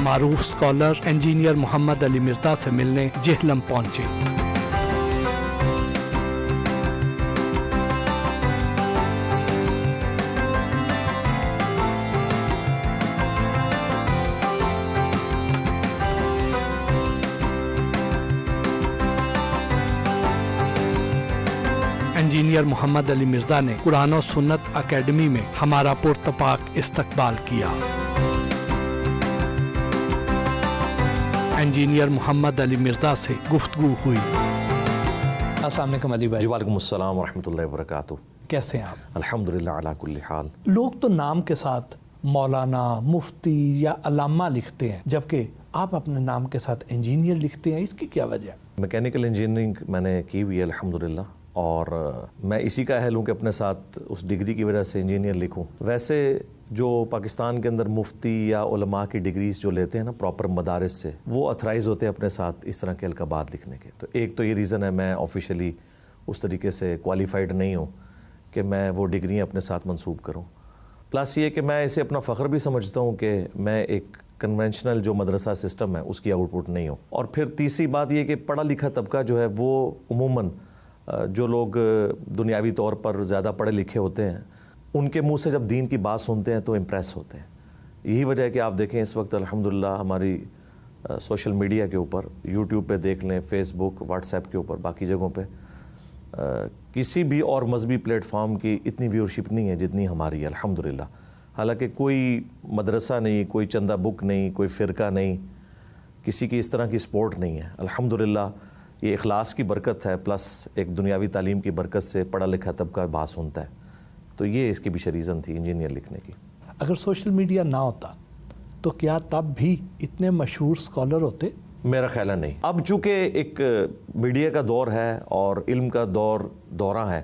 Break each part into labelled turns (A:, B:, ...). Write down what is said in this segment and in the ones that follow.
A: معروف scholar engineer محمد علی مرزا سے ملنے جہلم پہنچے۔ انجینئر محمد علی مرزا نے قرآن و سنت اکیڈمی میں ہمارا پرتپاک استقبال کیا۔ انجینئر محمد علی مرزا سے گفتگو ہوئی۔ السلام علیکم علی بھائی۔
B: وعلیکم السلام ورحمۃ اللہ وبرکاتہ۔
A: کیسے ہیں آپ؟
B: الحمدللہ علی کل حال۔
A: لوگ تو نام کے ساتھ مولانا، مفتی یا علامہ لکھتے ہیں، جبکہ آپ اپنے نام کے ساتھ انجینئر لکھتے ہیں، اس کی کیا وجہ؟
B: میکینیکل انجینئرنگ میں نے کی ہوئی ہے الحمدللہ، اور میں اسی کا اہل ہوں کہ اپنے ساتھ اس ڈگری کی وجہ سے انجینئر لکھوں۔ ویسے جو پاکستان کے اندر مفتی یا علماء کی ڈگریز جو لیتے ہیں نا پراپر مدارس سے، وہ اتھرائز ہوتے ہیں اپنے ساتھ اس طرح کے القابات لکھنے کے۔ تو ایک تو یہ ریزن ہے میں آفیشلی اس طریقے سے کوالیفائڈ نہیں ہوں کہ میں وہ ڈگریاں اپنے ساتھ منسوب کروں۔ پلس یہ کہ میں اسے اپنا فخر بھی سمجھتا ہوں کہ میں ایک کنونشنل جو مدرسہ سسٹم ہے اس کی آؤٹ پٹ نہیں ہوں۔ اور پھر تیسری بات یہ کہ پڑھا لکھا طبقہ جو ہے وہ عموماً جو لوگ دنیاوی طور پر زیادہ پڑھے لکھے ہوتے ہیں ان کے منہ سے جب دین کی بات سنتے ہیں تو امپریس ہوتے ہیں۔ یہی وجہ ہے کہ آپ دیکھیں اس وقت الحمدللہ ہماری سوشل میڈیا کے اوپر، یوٹیوب پہ دیکھ لیں، فیس بک، واٹس ایپ کے اوپر، باقی جگہوں پہ کسی بھی اور مذہبی پلیٹ فارم کی اتنی ویورشپ نہیں ہے جتنی ہماری ہے الحمدللہ۔ حالانکہ کوئی مدرسہ نہیں، کوئی چندہ بک نہیں، کوئی فرقہ نہیں، کسی کی اس طرح کی سپورٹ نہیں ہے الحمدللہ۔ یہ اخلاص کی برکت ہے، پلس ایک دنیاوی تعلیم کی برکت سے پڑھا لکھا طبقہ بات سنتا ہے۔ تو یہ اس کی بھی ریزن تھی انجینئر لکھنے کی۔
A: اگر سوشل میڈیا نہ ہوتا تو کیا تب بھی اتنے مشہور اسکالر ہوتے؟
B: میرا خیال ہے نہیں۔ اب چونکہ ایک میڈیا کا دور ہے اور علم کا دورہ ہے،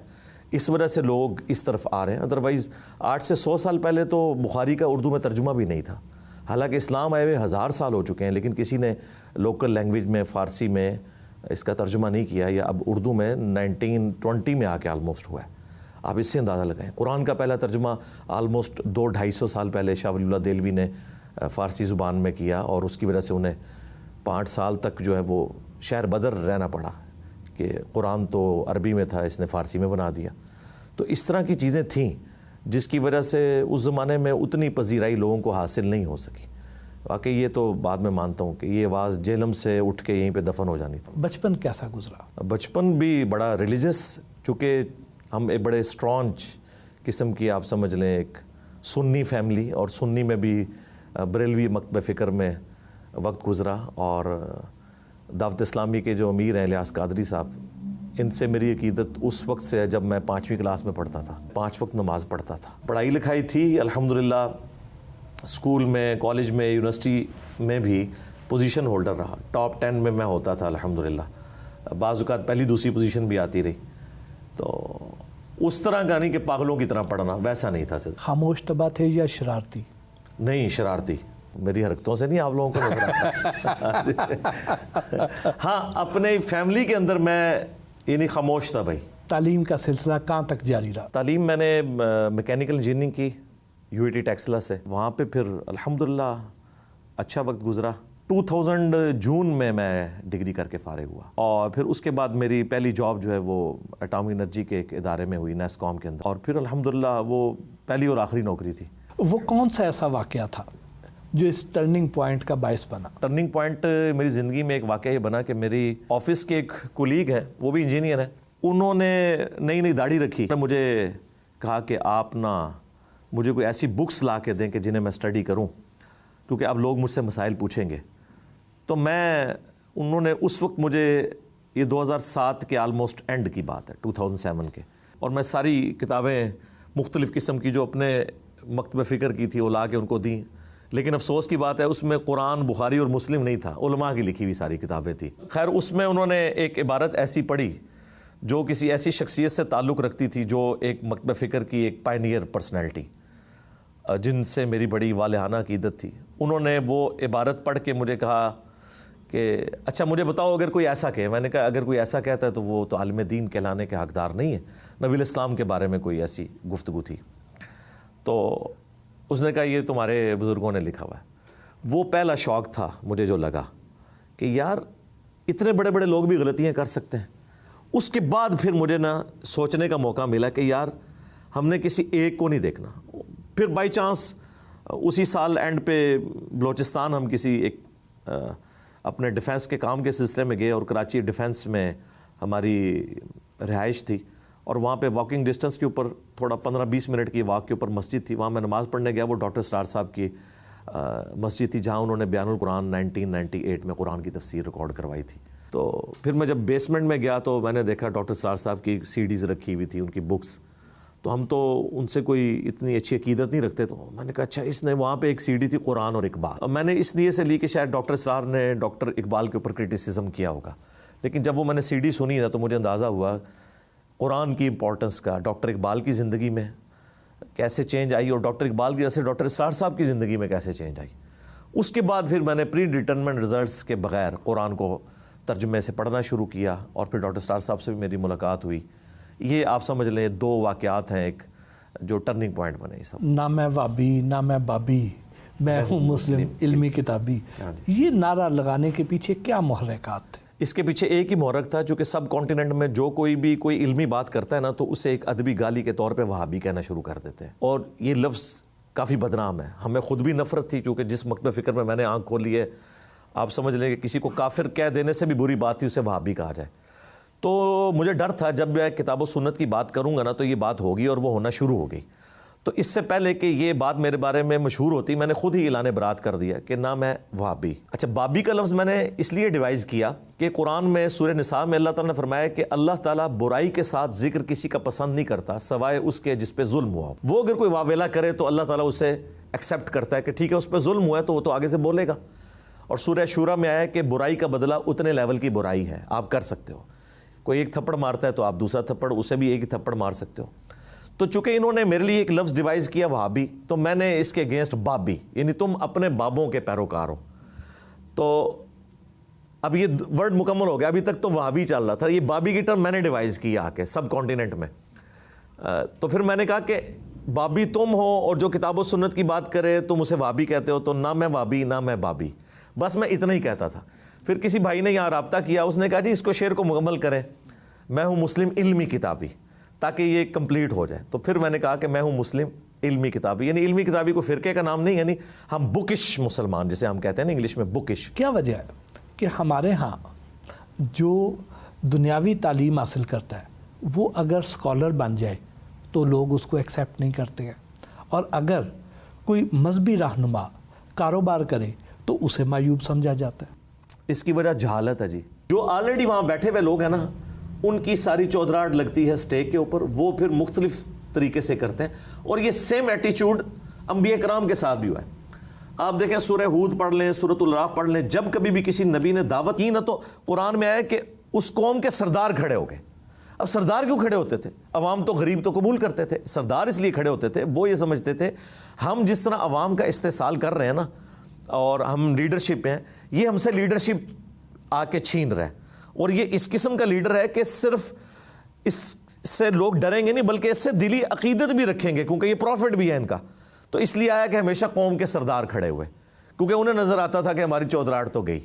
B: اس وجہ سے لوگ اس طرف آ رہے ہیں۔ ادروائز 8 سے 100 سال پہلے تو بخاری کا اردو میں ترجمہ بھی نہیں تھا۔ حالانکہ اسلام آئے ہوئے 1000 سال ہو چکے ہیں، لیکن کسی نے لوکل لینگویج میں، فارسی میں اس کا ترجمہ نہیں کیا، یا اب اردو میں 1920 میں آ کے آلموسٹ ہوا ہے۔ آپ اس سے اندازہ لگائیں، قرآن کا پہلا ترجمہ آلموسٹ 200-250 سال پہلے شاہ ولی اللہ دہلوی نے فارسی زبان میں کیا، اور اس کی وجہ سے انہیں 5 سال تک جو ہے وہ شہر بدر رہنا پڑا کہ قرآن تو عربی میں تھا، اس نے فارسی میں بنا دیا۔ تو اس طرح کی چیزیں تھیں جس کی وجہ سے اس زمانے میں اتنی پذیرائی لوگوں کو حاصل نہیں ہو سکی۔ واقعی یہ تو بعد میں مانتا ہوں کہ یہ آواز جہلم سے اٹھ کے یہیں پہ دفن ہو جانی تھی۔
A: بچپن کیسا گزرا؟
B: بچپن بھی بڑا ریلیجس، چونکہ ہم ایک بڑے اسٹرانچ قسم کی، آپ سمجھ لیں ایک سنی فیملی، اور سنی میں بھی بریلوی مکتبہ فکر میں وقت گزرا۔ اور دعوت اسلامی کے جو امیر ہیں الیاس قادری صاحب، ان سے میری عقیدت اس وقت سے ہے جب میں 5ویں کلاس میں پڑھتا تھا، 5 وقت نماز پڑھتا تھا۔ پڑھائی لکھائی تھی الحمدللہ، اسکول میں، کالج میں، یونیورسٹی میں بھی پوزیشن ہولڈر رہا، ٹاپ 10 میں میں ہوتا تھا الحمدللہ۔ بعض اوقات پہلی دوسری پوزیشن بھی آتی رہی۔ تو اس طرح کا نہیں کہ پاگلوں کی طرح پڑھنا، ویسا نہیں تھا۔
A: خاموش طبع تھے یا شرارتی؟
B: نہیں، شرارتی۔ میری حرکتوں سے نہیں آپ لوگوں کو نظر آتا۔ ہاں، اپنے فیملی کے اندر میں یعنی خاموش تھا بھائی۔
A: تعلیم کا سلسلہ کہاں تک جاری رہا؟
B: تعلیم میں نے میکینیکل انجینئرنگ کی UIT ٹیکسلا سے، وہاں پہ پھر الحمدللہ اچھا وقت گزرا۔ 2000 جون میں ڈگری کر کے فارغ ہوا، اور پھر اس کے بعد میری پہلی جاب جو ہے وہ اٹامک انرجی کے ایک ادارے میں ہوئی، نیسکوم کے اندر، اور پھر الحمدللہ وہ پہلی اور آخری نوکری تھی۔
A: وہ کون سا ایسا واقعہ تھا جو اس ٹرننگ پوائنٹ کا باعث بنا؟
B: ٹرننگ پوائنٹ میری زندگی میں ایک واقعہ یہ بنا کہ میری آفس کے ایک کولیگ ہیں، وہ بھی انجینئر ہیں، انہوں نے نئی داڑھی رکھی۔ مجھے کہا کہ آپ مجھے کوئی ایسی بکس لا کے دیں کہ جنہیں میں اسٹڈی کروں، کیونکہ اب لوگ مجھ سے مسائل پوچھیں گے۔ تو انہوں نے اس وقت مجھے، یہ 2007 کے آلموسٹ اینڈ کی بات ہے، 2007 کے، اور میں ساری کتابیں مختلف قسم کی جو اپنے مکتبہ فکر کی تھی وہ لا کے ان کو دیں۔ لیکن افسوس کی بات ہے اس میں قرآن، بخاری اور مسلم نہیں تھا، علماء کی لکھی ہوئی ساری کتابیں تھیں۔ خیر، اس میں انہوں نے ایک عبارت ایسی پڑھی جو کسی ایسی شخصیت سے تعلق رکھتی تھی جو ایک مکتبہ فکر کی ایک پائنیئر پرسنالٹی، جن سے میری بڑی والہانہ عقیدت تھی۔ انہوں نے وہ عبارت پڑھ کے مجھے کہا کہ اچھا مجھے بتاؤ اگر کوئی ایسا کہے۔ میں نے کہا اگر کوئی ایسا کہتا ہے تو وہ تو عالم دین کہلانے کے حقدار نہیں ہے، نبی الاسلام کے بارے میں کوئی ایسی گفتگو تھی۔ تو اس نے کہا یہ تمہارے بزرگوں نے لکھا ہوا ہے۔ وہ پہلا شوق تھا مجھے جو لگا کہ یار اتنے بڑے بڑے لوگ بھی غلطیاں کر سکتے ہیں. اس کے بعد پھر مجھے نا سوچنے کا موقع ملا کہ یار ہم نے کسی ایک کو نہیں دیکھنا. پھر بائی چانس اسی سال اینڈ پہ بلوچستان ہم کسی ایک اپنے ڈیفینس کے کام کے سلسلے میں گئے, اور کراچی ڈیفینس میں ہماری رہائش تھی, اور وہاں پہ واکنگ ڈسٹنس کے اوپر تھوڑا 15-20 منٹ کی واک کے اوپر مسجد تھی. وہاں میں نماز پڑھنے گیا, وہ ڈاکٹر اسرار صاحب کی مسجد تھی جہاں انہوں نے بیان القرآن 1998 میں قرآن کی تفسیر ریکارڈ کروائی تھی. تو پھر میں جب بیسمنٹ میں گیا تو میں نے دیکھا ڈاکٹر اسرار صاحب کی CDs رکھی ہوئی تھی, ان کی بکس. تو ہم تو ان سے کوئی اتنی اچھی عقیدت نہیں رکھتے, تو میں نے کہا اچھا اس نے وہاں پہ ایک CD تھی قرآن اور اقبال. اور میں نے اس لیے سے لی کہ شاید ڈاکٹر اسرار نے ڈاکٹر اقبال کے اوپر کرٹیسزم کیا ہوگا, لیکن جب وہ میں نے CD سنی نا تو مجھے اندازہ ہوا قرآن کی امپورٹنس کا, ڈاکٹر اقبال کی زندگی میں کیسے چینج آئی, اور ڈاکٹر اقبال کی وجہ سے ڈاکٹر اسرار صاحب کی زندگی میں کیسے چینج آئی. اس کے بعد پھر میں نے پری ڈٹرمنٹ رزلٹس کے بغیر قرآن کو ترجمے سے پڑھنا شروع کیا, اور پھر ڈاکٹر اسرار صاحب سے بھی میری ملاقات ہوئی. یہ آپ سمجھ لیں 2 واقعات ہیں ایک جو ٹرننگ پوائنٹ بنے. یہ سب
A: نہ میں وابی نہ میں بابی, میں ہوں مسلم علمی کتابی, یہ نعرہ لگانے کے پیچھے کیا محرکات تھے؟
B: اس کے پیچھے ایک ہی محرک تھا, چونکہ سب کانٹیننٹ میں جو کوئی بھی کوئی علمی بات کرتا ہے نا تو اسے ایک ادبی گالی کے طور پہ وہابی کہنا شروع کر دیتے ہیں, اور یہ لفظ کافی بدنام ہے. ہمیں خود بھی نفرت تھی, چونکہ جس مکتب فکر میں نے آنکھ کھولی ہے, آپ سمجھ لیں کہ کسی کو کافر کہہ دینے سے بھی بری بات تھی اسے وہابی کہا جائے. تو مجھے ڈر تھا جب میں کتاب و سنت کی بات کروں گا نا تو یہ بات ہوگی, اور وہ ہونا شروع ہو گئی. تو اس سے پہلے کہ یہ بات میرے بارے میں مشہور ہوتی, میں نے خود ہی اعلان برات کر دیا کہ نہ میں وہابی. اچھا, بابی کا لفظ میں نے اس لیے ڈیوائز کیا کہ قرآن میں سورہ نساء میں اللہ تعالیٰ نے فرمایا کہ اللہ تعالیٰ برائی کے ساتھ ذکر کسی کا پسند نہیں کرتا سوائے اس کے جس پہ ظلم ہوا ہو. وہ اگر کوئی واویلا کرے تو اللہ تعالیٰ اسے ایکسیپٹ کرتا ہے کہ ٹھیک ہے اس پہ ظلم ہوا ہے تو وہ تو آگے سے بولے گا. اور سورہ شورا میں آیا ہے کہ برائی کا بدلہ اتنے لیول کی برائی ہے, آپ کر سکتے ہو. کوئی ایک تھپڑ مارتا ہے تو آپ دوسرا تھپڑ اسے بھی ایک ہی تھپڑ مار سکتے ہو. تو چونکہ انہوں نے میرے لیے ایک لفظ ڈیوائز کیا وہابی, تو میں نے اس کے اگینسٹ بابی, یعنی تم اپنے بابوں کے پیروکار ہو. تو اب یہ ورڈ مکمل ہو گیا, ابھی تک تو وہابی چل رہا تھا, یہ بابی کی ٹرم میں نے ڈیوائز کی آ کے سب کانٹیننٹ میں. تو پھر میں نے کہا کہ بابی تم ہو, اور جو کتاب و سنت کی بات کرے تم اسے وہابی کہتے ہو, تو نہ میں وہابی نہ میں بابی, بس میں اتنا ہی کہتا تھا. پھر کسی بھائی نے یہاں رابطہ کیا, اس نے کہا جی اس کو شعر کو مکمل کریں, میں ہوں مسلم علمی کتابی, تاکہ یہ کمپلیٹ ہو جائے. تو پھر میں نے کہا کہ میں ہوں مسلم علمی کتابی, یعنی علمی کتابی کو فرقے کا نام نہیں, یعنی ہم بکش مسلمان جسے ہم کہتے ہیں نا انگلش میں بکش.
A: کیا وجہ ہے کہ ہمارے ہاں جو دنیاوی تعلیم حاصل کرتا ہے وہ اگر اسکالر بن جائے تو لوگ اس کو ایکسیپٹ نہیں کرتے ہیں, اور اگر کوئی مذہبی رہنما کاروبار کرے تو اسے معیوب سمجھا جاتا ہے؟
B: اس کی وجہ جہالت ہے جی. جو آلریڈی وہاں بیٹھے ہوئے لوگ ہیں نا, ان کی ساری چودراہٹ لگتی ہے اسٹیک کے اوپر, وہ پھر مختلف طریقے سے کرتے ہیں. اور یہ سیم ایٹیچیوڈ انبیاء کرام کے ساتھ بھی ہوا ہے. آپ دیکھیں سورہ ہود پڑھ لیں, سورۃ الاعراف پڑھ لیں, جب کبھی بھی کسی نبی نے دعوت کی نا تو قرآن میں آیا کہ اس قوم کے سردار کھڑے ہو گئے. اب سردار کیوں کھڑے ہوتے تھے؟ عوام تو غریب تو قبول کرتے تھے, سردار اس لیے کھڑے ہوتے تھے, وہ یہ سمجھتے تھے ہم جس طرح عوام کا استحصال کر رہے ہیں نا, اور ہم لیڈرشپ ہیں, یہ ہم سے لیڈرشپ آ کے چھین رہا ہے. اور یہ اس قسم کا لیڈر ہے کہ صرف اس سے لوگ ڈریں گے نہیں بلکہ اس سے دلی عقیدت بھی رکھیں گے, کیونکہ یہ پروفٹ بھی ہے ان کا. تو اس لیے آیا کہ ہمیشہ قوم کے سردار کھڑے ہوئے, کیونکہ انہیں نظر آتا تھا کہ ہماری چودراہٹ تو گئی.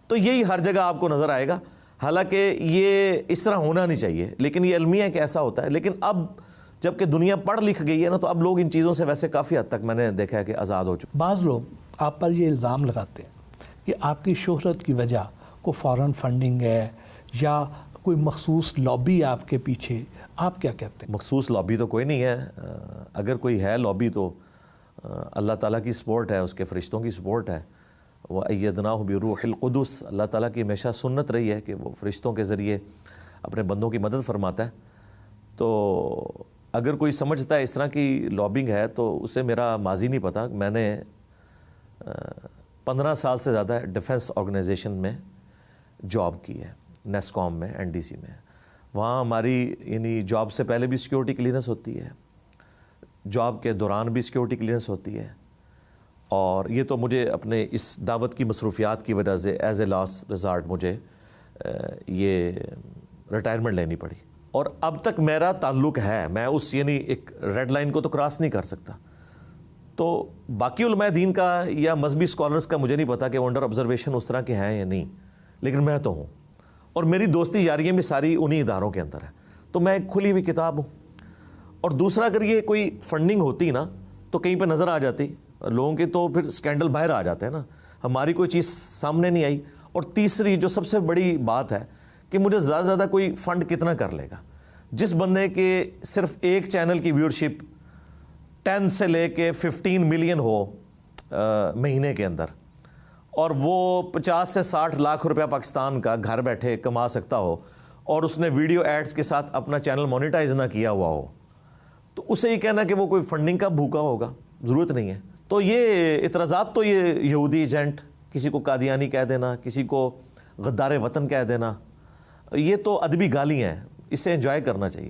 B: تو یہی ہر جگہ آپ کو نظر آئے گا, حالانکہ یہ اس طرح ہونا نہیں چاہیے, لیکن یہ المیہ ہے کہ ایسا ہوتا ہے. لیکن اب جب کہ دنیا پڑھ لکھ گئی ہے نا, تو اب لوگ ان چیزوں سے ویسے کافی حد تک میں نے دیکھا ہے کہ آزاد ہو چکے.
A: بعض لوگ آپ پر یہ الزام لگاتے ہیں کہ آپ کی شہرت کی وجہ کو فارن فنڈنگ ہے یا کوئی مخصوص لابی آپ کے پیچھے, آپ کیا کہتے ہیں؟
B: مخصوص لابی تو کوئی نہیں ہے. اگر کوئی ہے لابی تو اللہ تعالیٰ کی سپورٹ ہے, اس کے فرشتوں کی سپورٹ ہے. وَأَيَّدْنَاهُ بِرُوحِ الْقُدُسِ, اللہ تعالیٰ کی ہمیشہ سنت رہی ہے کہ وہ فرشتوں کے ذریعے اپنے بندوں کی مدد فرماتا ہے. تو اگر کوئی سمجھتا ہے اس طرح کی لابنگ ہے تو اسے میرا ماضی نہیں پتہ. میں نے 15 سال سے زیادہ ڈیفنس آرگنائزیشن میں جاب کی ہے, نیسکوم میں, NDC میں. وہاں ہماری یعنی جاب سے پہلے بھی سیکیورٹی کلیئرنس ہوتی ہے, جاب کے دوران بھی سیکیورٹی کلیئرنس ہوتی ہے, اور یہ تو مجھے اپنے اس دعوت کی مصروفیات کی وجہ سے ایز اے لاسٹ ریزارٹ مجھے یہ ریٹائرمنٹ لینی پڑی. اور اب تک میرا تعلق ہے, میں اس یعنی ایک ریڈ لائن کو تو کراس نہیں کر سکتا. تو باقی علماء دین کا یا مذہبی اسکالرس کا مجھے نہیں پتا کہ وہ انڈر آبزرویشن اس طرح کے ہیں یا نہیں، لیکن میں تو ہوں، اور میری دوستی یاریاں بھی ساری انہی اداروں کے اندر ہیں، تو میں ایک کھلی ہوئی کتاب ہوں۔ اور دوسرا، اگر یہ کوئی فنڈنگ ہوتی نا تو کہیں پہ نظر آ جاتی لوگوں کے، تو پھر اسکینڈل باہر آ جاتے ہیں نا، ہماری کوئی چیز سامنے نہیں آئی۔ اور تیسری جو سب سے بڑی بات ہے کہ مجھے زیادہ سے زیادہ کوئی فنڈ کتنا کر لے گا؟ جس بندے کے صرف ایک چینل کی ویورشپ 10 سے لے کے 15 ملین ہو مہینے کے اندر، اور وہ 50 سے 60 لاکھ روپیہ پاکستان کا گھر بیٹھے کما سکتا ہو، اور اس نے ویڈیو ایڈز کے ساتھ اپنا چینل مونیٹائز نہ کیا ہوا ہو، تو اسے یہ کہنا کہ وہ کوئی فنڈنگ کا بھوکا ہوگا، ضرورت نہیں ہے۔ تو یہ اعتراضات تو یہ یہودی ایجنٹ، کسی کو قادیانی کہہ دینا، کسی کو غدار وطن کہہ دینا، یہ تو ادبی گالی ہیں، اسے انجوائے کرنا چاہیے۔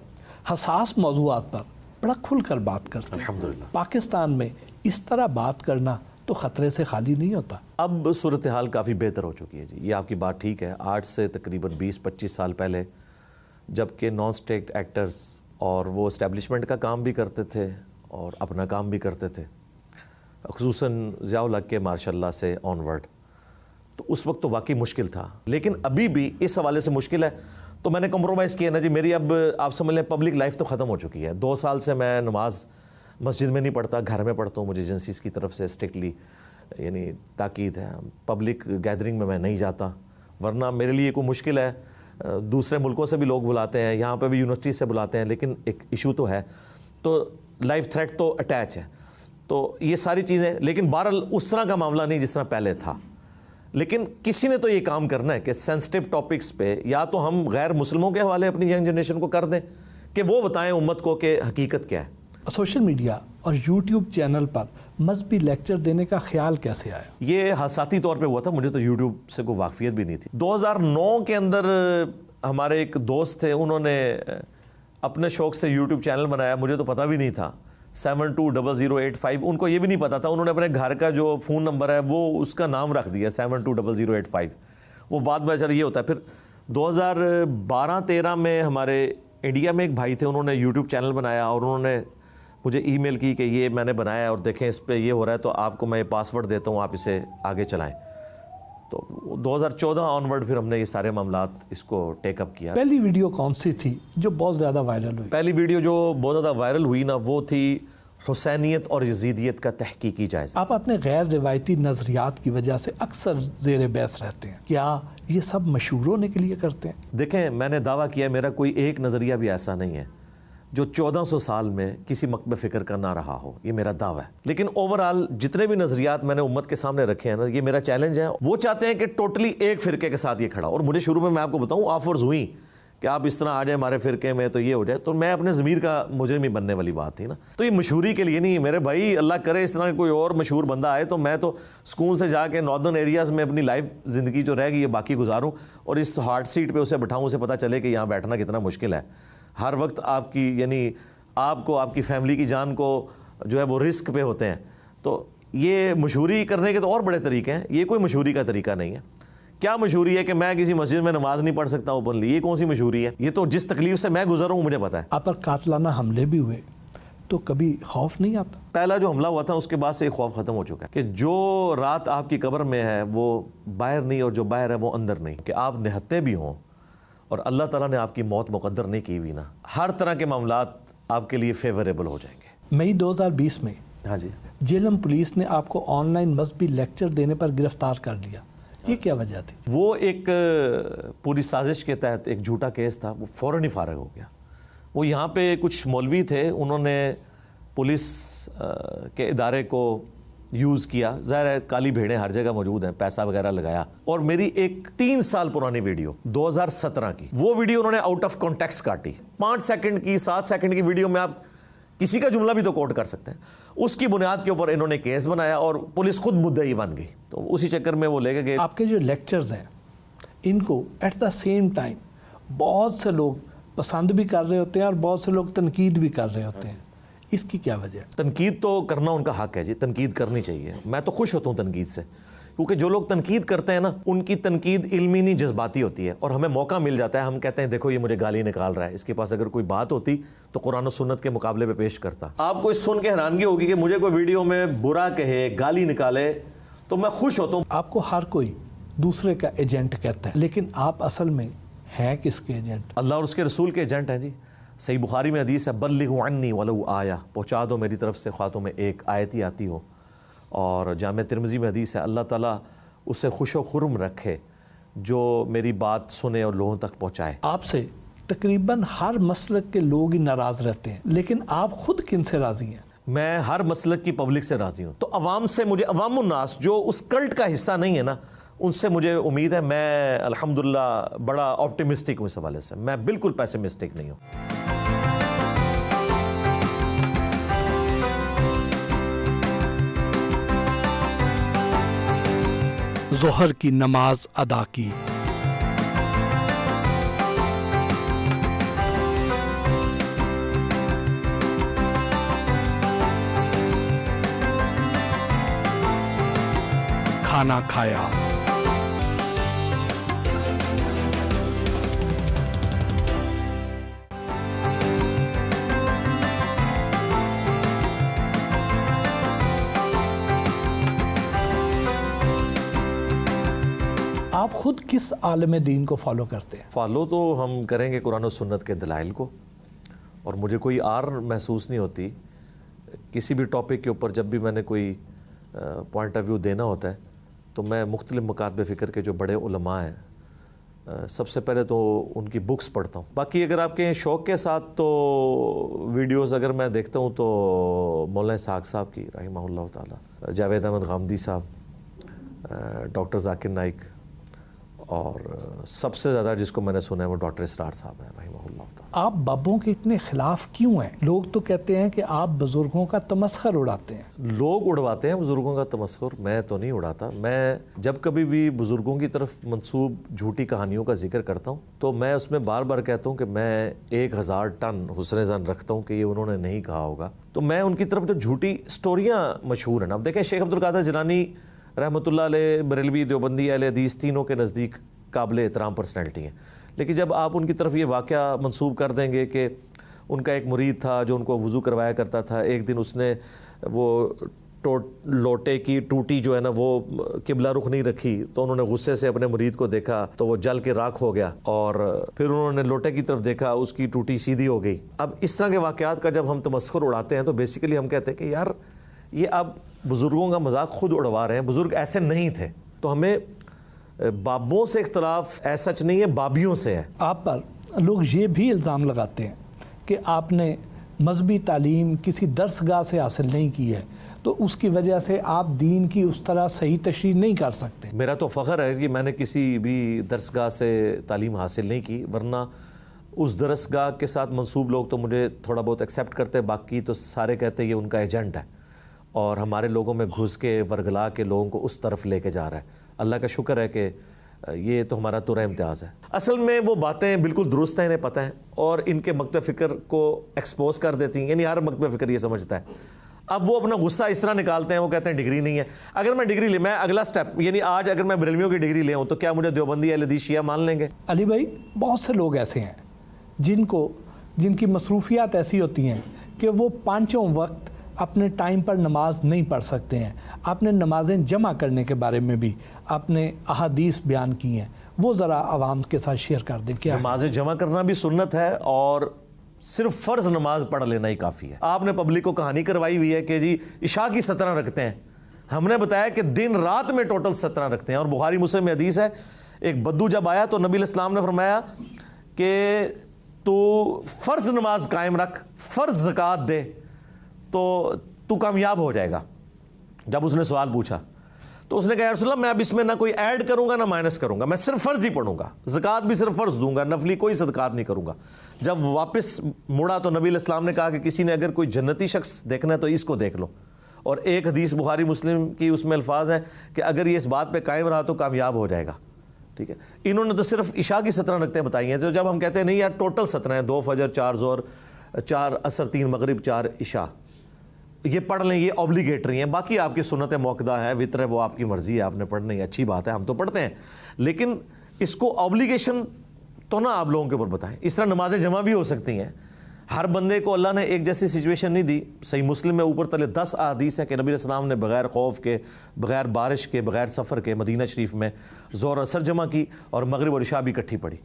A: حساس موضوعات پر بڑا کھل کر بات کرتے ہیں۔
B: الحمدللہ
A: پاکستان میں اس طرح بات کرنا تو خطرے سے خالی نہیں ہوتا۔
B: اب صورتحال کافی بہتر ہو چکی ہے جی، یہ آپ کی بات ٹھیک ہے۔ آج سے تقریباً 20-25 سال پہلے جب کہ نان اسٹیٹ ایکٹرز اور وہ اسٹیبلشمنٹ کا کام بھی کرتے تھے اور اپنا کام بھی کرتے تھے، خصوصاً ضیاء الحق کے ماشاء اللہ سے آن ورڈ، تو اس وقت تو واقعی مشکل تھا، لیکن ابھی بھی اس حوالے سے مشکل ہے۔ تو میں نے کمپرومائز کیا نا جی، میری اب آپ سمجھ لیں پبلک لائف تو ختم ہو چکی ہے۔ 2 سال سے میں نماز مسجد میں نہیں پڑھتا، گھر میں پڑھتا ہوں، مجھے ایجنسیز کی طرف سے اسٹرکٹلی یعنی تاکید ہے، پبلک گیدرنگ میں نہیں جاتا، ورنہ میرے لیے کوئی مشکل ہے۔ دوسرے ملکوں سے بھی لوگ بلاتے ہیں، یہاں پہ بھی یونیورسٹی سے بلاتے ہیں، لیکن ایک ایشو تو ہے، تو لائف تھریٹ تو اٹیچ ہے، تو یہ ساری چیزیں، لیکن بہرحال اس طرح کا معاملہ نہیں جس طرح پہلے تھا۔ لیکن کسی نے تو یہ کام کرنا ہے کہ سینسٹیو ٹاپکس پہ یا تو ہم غیر مسلموں کے حوالے اپنی ینگ جنریشن کو کر دیں کہ وہ بتائیں امت کو کہ حقیقت کیا ہے۔
A: سوشل میڈیا اور یوٹیوب چینل پر مذہبی لیکچر دینے کا خیال کیسے آیا؟
B: یہ حساتی طور پہ ہوا تھا، مجھے تو یوٹیوب سے کوئی واقفیت بھی نہیں تھی۔ 2009 کے اندر ہمارے ایک دوست تھے، انہوں نے اپنے شوق سے یوٹیوب چینل بنایا، مجھے تو پتہ بھی نہیں تھا، 720085، ان کو یہ بھی نہیں پتا تھا، انہوں نے اپنے گھر کا جو فون نمبر ہے وہ اس کا نام رکھ دیا 720085، وہ بعد میں اچھا یہ ہوتا ہے۔ پھر 2012-13 میں ہمارے انڈیا میں ایک بھائی تھے، انہوں نے یوٹیوب چینل بنایا اور انہوں نے مجھے ای میل کی کہ یہ میں نے بنایا ہے اور دیکھیں اس پہ یہ ہو رہا ہے، تو آپ کو میں پاس ورڈ دیتا ہوں، آپ اسے آگے چلائیں۔ تو 2014 آن ورڈ پھر ہم نے یہ سارے معاملات اس کو ٹیک اپ کیا۔
A: پہلی ویڈیو کون سی تھی جو بہت زیادہ وائرل ہوئی؟
B: پہلی ویڈیو جو بہت زیادہ وائرل ہوئی نا، وہ تھی حسینیت اور یزیدیت کا تحقیقی جائزہ۔
A: آپ اپنے غیر روایتی نظریات کی وجہ سے اکثر زیر بحث رہتے ہیں، کیا یہ سب مشہور ہونے کے لیے کرتے ہیں؟
B: دیکھیں، میں نے دعویٰ کیا میرا کوئی ایک نظریہ بھی ایسا نہیں ہے جو 1400 سال میں کسی مکتب فکر کا نہ رہا ہو، یہ میرا دعویٰ ہے۔ لیکن اوورآل جتنے بھی نظریات میں نے امت کے سامنے رکھے ہیں نا، یہ میرا چیلنج ہے۔ وہ چاہتے ہیں کہ ٹوٹلی ایک فرقے کے ساتھ یہ کھڑا، اور مجھے شروع میں آپ کو بتاؤں آفرز ہوئی کہ آپ اس طرح آ جائیں ہمارے فرقے میں تو یہ ہو جائے، تو میں اپنے ضمیر کا مجرم ہی بننے والی بات تھی نا۔ تو یہ مشہوری کے لیے نہیں میرے بھائی، اللہ کرے اس طرح کوئی اور مشہور بندہ آئے تو میں تو سکون سے جا کے ناردرن ایریاز میں اپنی لائف زندگی جو رہ گئی ہے باقی گزاروں، اور اس ہارڈ سیٹ پہ اسے بٹھاؤں، اسے پتہ چلے کہ یہاں بیٹھنا کتنا مشکل ہے۔ ہر وقت آپ کی یعنی آپ کو، آپ کی فیملی کی جان کو جو ہے وہ رسک پہ ہوتے ہیں۔ تو یہ مشہوری کرنے کے تو اور بڑے طریقے ہیں، یہ کوئی مشہوری کا طریقہ نہیں ہے۔ کیا مشہوری ہے کہ میں کسی مسجد میں نماز نہیں پڑھ سکتا اوپنلی؟ یہ کون سی مشہوری ہے؟ یہ تو جس تکلیف سے میں گزر ہوں مجھے پتا ہے۔
A: آپ پر قاتلانہ حملے بھی ہوئے تو کبھی خوف نہیں آتا؟
B: پہلا جو حملہ ہوا تھا اس کے بعد سے ایک خوف ختم ہو چکا ہے کہ جو رات آپ کی قبر میں ہے وہ باہر نہیں، اور جو باہر ہے وہ اندر نہیں، کہ آپ نہتے بھی ہوں اور اللہ تعالیٰ نے آپ کی موت مقدر نہیں کی ہوئی نا، ہر طرح کے معاملات آپ کے لیے فیوریبل ہو جائیں گے۔
A: مئی 2020 میں
B: ہاں جی،
A: جیلم پولیس نے آپ کو آن لائن مذہبی لیکچر دینے پر گرفتار کر لیا، یہ کیا وجہ تھی؟
B: وہ ایک پوری سازش کے تحت ایک جھوٹا کیس تھا، وہ فوراً ہی فارغ ہو گیا۔ وہ یہاں پہ کچھ مولوی تھے، انہوں نے پولیس کے ادارے کو یوز کیا، ظاہر ہے کالی بھیڑیں ہر جگہ موجود ہیں، پیسہ وغیرہ لگایا، اور میری ایک 3 سال پرانی ویڈیو 2017 کی، وہ ویڈیو انہوں نے out of context Kati. 5 second کی 7 سیکنڈ کی ویڈیو میں آپ کسی کا جملہ بھی تو کوٹ کر سکتے ہیں، اس کی بنیاد کے اوپر انہوں نے کیس بنایا اور پولیس خود مدعی بن گئی، تو اسی چکر میں وہ لے کے گئے۔
A: آپ کے جو لیکچرز ہیں ان کو ایٹ دا سیم ٹائم بہت سے لوگ پسند بھی کر رہے ہوتے ہیں اور بہت سے لوگ تنقید بھی کر رہے ہوتے ہیں، اس کی کیا وجہ ہے؟
B: تنقید تو کرنا ان کا حق ہے جی، تنقید کرنی چاہیے، میں تو خوش ہوتا ہوں تنقید سے، کیونکہ جو لوگ تنقید کرتے ہیں نا ان کی تنقید علمی نہیں جذباتی ہوتی ہے، اور ہمیں موقع مل جاتا ہے، ہم کہتے ہیں دیکھو یہ مجھے گالی نکال رہا ہے، اس کے پاس اگر کوئی بات ہوتی تو قرآن و سنت کے مقابلے پہ پیش کرتا۔ آپ کو اس سن کے حیرانگی ہوگی کہ مجھے کوئی ویڈیو میں برا کہے، گالی نکالے تو میں خوش ہوتا ہوں۔
A: آپ کو ہر کوئی دوسرے کا ایجنٹ کہتا ہے، لیکن آپ اصل میں ہیں کس کے ایجنٹ؟
B: اللہ اور اس کے رسول کے ایجنٹ ہیں جی۔ صحیح بخاری میں حدیث ہے، بلغوا عنی ولو آیہ، پہنچا دو میری طرف سے خواہ تمہیں ایک آیت ہی آتی ہو۔ اور جامع ترمذی میں حدیث ہے، اللہ تعالیٰ اسے خوش و خرم رکھے جو میری بات سنے اور لوگوں تک پہنچائے۔
A: آپ سے تقریباً ہر مسلک کے لوگ ہی ناراض رہتے ہیں، لیکن آپ خود کن سے راضی ہیں؟
B: میں ہر مسلک کی پبلک سے راضی ہوں، تو عوام سے مجھے، عوام الناس جو اس کلٹ کا حصہ نہیں ہے نا، ان سے مجھے امید ہے۔ میں الحمدللہ بڑا آپٹیمسٹک ہوں اس حوالے سے، میں بالکل پیسمسٹک نہیں ہوں۔
A: ظہر کی نماز ادا کی، کھانا کھایا، آپ خود کس عالم دین کو فالو کرتے ہیں؟
B: فالو تو ہم کریں گے قرآن و سنت کے دلائل کو، اور مجھے کوئی آر محسوس نہیں ہوتی کسی بھی ٹاپک کے اوپر۔ جب بھی میں نے کوئی پوائنٹ آف ویو دینا ہوتا ہے تو میں مختلف مکاتب فکر کے جو بڑے علماء ہیں سب سے پہلے تو ان کی بکس پڑھتا ہوں۔ باقی اگر آپ کے شوق کے ساتھ تو ویڈیوز اگر میں دیکھتا ہوں تو مولانا اسحاق صاحب کی رحمہ اللہ تعالی، جاوید احمد غامدی صاحب، ڈاکٹر ذاکر نائک، اور سب سے زیادہ جس کو میں نے سنا ہے وہ ڈاکٹر اسرار صاحب ہیں رحمہ اللہ تعالی۔
A: آپ بابوں کے اتنے خلاف کیوں ہیں؟ لوگ تو کہتے ہیں کہ آپ بزرگوں کا تمسخر اڑاتے ہیں۔
B: لوگ اڑواتے ہیں بزرگوں کا تمسخر، میں تو نہیں اڑاتا۔ میں جب کبھی بھی بزرگوں کی طرف منسوب جھوٹی کہانیوں کا ذکر کرتا ہوں تو میں اس میں بار بار کہتا ہوں کہ میں 1000 ٹن حسن ظن رکھتا ہوں کہ یہ انہوں نے نہیں کہا ہوگا۔ تو میں ان کی طرف جو جھوٹی سٹوریاں مشہور ہیں نا، اب دیکھیں شیخ عبد القادر جیلانی رحمۃ اللہ علیہ، بریلوی، دیوبندی، اہل حدیث، تینوں کے نزدیک قابل احترام پرسنالٹی ہیں، لیکن جب آپ ان کی طرف یہ واقعہ منسوب کر دیں گے کہ ان کا ایک مرید تھا جو ان کو وضو کروایا کرتا تھا، ایک دن اس نے وہ لوٹے کی ٹوٹی جو ہے نا وہ قبلہ رخ نہیں رکھی تو انہوں نے غصے سے اپنے مرید کو دیکھا تو وہ جل کے راکھ ہو گیا، اور پھر انہوں نے لوٹے کی طرف دیکھا، اس کی ٹوٹی سیدھی ہو گئی۔ اب اس طرح کے واقعات کا جب ہم تمسخر اڑاتے ہیں تو بیسیکلی ہم کہتے ہیں کہ یار یہ اب بزرگوں کا مذاق خود اڑوا رہے ہیں، بزرگ ایسے نہیں تھے۔ تو ہمیں بابوں سے اختلاف ایسا سچ نہیں ہے، بابیوں سے ہے۔
A: آپ پر لوگ یہ بھی الزام لگاتے ہیں کہ آپ نے مذہبی تعلیم کسی درسگاہ سے حاصل نہیں کی ہے، تو اس کی وجہ سے آپ دین کی اس طرح صحیح تشریح نہیں کر سکتے۔
B: میرا تو فخر ہے کہ میں نے کسی بھی درسگاہ سے تعلیم حاصل نہیں کی، ورنہ اس درسگاہ کے ساتھ منسوب لوگ تو مجھے تھوڑا بہت ایکسیپٹ کرتے، باقی تو سارے کہتے ہیں یہ ان کا ایجنٹ ہے اور ہمارے لوگوں میں گھس کے ورگلا کے لوگوں کو اس طرف لے کے جا رہا ہے۔ اللہ کا شکر ہے کہ یہ تو ہمارا ترہ امتیاز ہے۔ اصل میں وہ باتیں بالکل درست ہیں، انہیں پتہ ہے، اور ان کے مکتب فکر کو ایکسپوز کر دیتی ہیں، یعنی ہر مکتب فکر یہ سمجھتا ہے۔ اب وہ اپنا غصہ اس طرح نکالتے ہیں، وہ کہتے ہیں ڈگری نہیں ہے۔ اگر میں ڈگری لے، میں اگلا سٹیپ، یعنی آج اگر میں بریلویوں کی ڈگری لے ہوں تو کیا مجھے دیوبندی اہل حدیث شیعہ مان لیں گے؟
A: علی بھائی، بہت سے لوگ ایسے ہیں جن کی مصروفیات ایسی ہوتی ہیں کہ وہ پانچوں وقت اپنے ٹائم پر نماز نہیں پڑھ سکتے ہیں۔ آپ نے نمازیں جمع کرنے کے بارے میں بھی آپ نے احادیث بیان کی ہیں، وہ ذرا عوام کے ساتھ شیئر کر دیں۔ کیا
B: نمازیں جمع کرنا بھی سنت ہے، اور صرف فرض نماز پڑھ لینا ہی کافی ہے۔ آپ نے پبلک کو کہانی کروائی ہوئی ہے کہ جی عشاء کی 17 رکھتے ہیں، ہم نے بتایا کہ دن رات میں ٹوٹل 17 رکھتے ہیں۔ اور بخاری مسلم میں حدیث ہے، ایک بدو جب آیا تو نبی علیہ السلام نے فرمایا کہ تو فرض نماز قائم رکھ، فرض زکوٰۃ دے تو کامیاب ہو جائے گا۔ جب اس نے سوال پوچھا تو اس نے کہا یا رسول اللہ، میں اب اس میں نہ کوئی ایڈ کروں گا نہ مائنس کروں گا، میں صرف فرض ہی پڑھوں گا، زکوٰۃ بھی صرف فرض دوں گا، نفلی کوئی صدقات نہیں کروں گا۔ جب واپس مڑا تو نبی علیہ السلام نے کہا کہ کسی نے اگر کوئی جنتی شخص دیکھنا ہے تو اس کو دیکھ لو۔ اور ایک حدیث بخاری مسلم کی اس میں الفاظ ہیں کہ اگر یہ اس بات پہ قائم رہا تو کامیاب ہو جائے گا۔ ٹھیک ہے، انہوں نے تو صرف عشاء کی 17 رکعتیں بتائی ہیں، تو جب ہم کہتے ہیں نہیں یار ٹوٹل 17 ہیں، 2 فجر، 4 ظہر، 4 عصر، 3 مغرب، 4 عشاء، یہ پڑھ لیں، یہ اوبلیگیٹری ہیں، باقی آپ کی سنت موقدہ ہے، وطر ہے، وہ آپ کی مرضی ہے، آپ نے پڑھنا ہے، اچھی بات ہے، ہم تو پڑھتے ہیں، لیکن اس کو اوبلیگیشن تو نہ آپ لوگوں کے اوپر بتائیں۔ اس طرح نمازیں جمع بھی ہو سکتی ہیں، ہر بندے کو اللہ نے ایک جیسی سچویشن نہیں دی۔ صحیح مسلم میں اوپر تلے 10 احادیث ہیں کہ نبی علیہ السلام نے بغیر خوف کے، بغیر بارش کے، بغیر سفر کے مدینہ شریف میں ظہر اثر جمع کی اور مغرب اور عشاء بھی اکٹھی پڑھی۔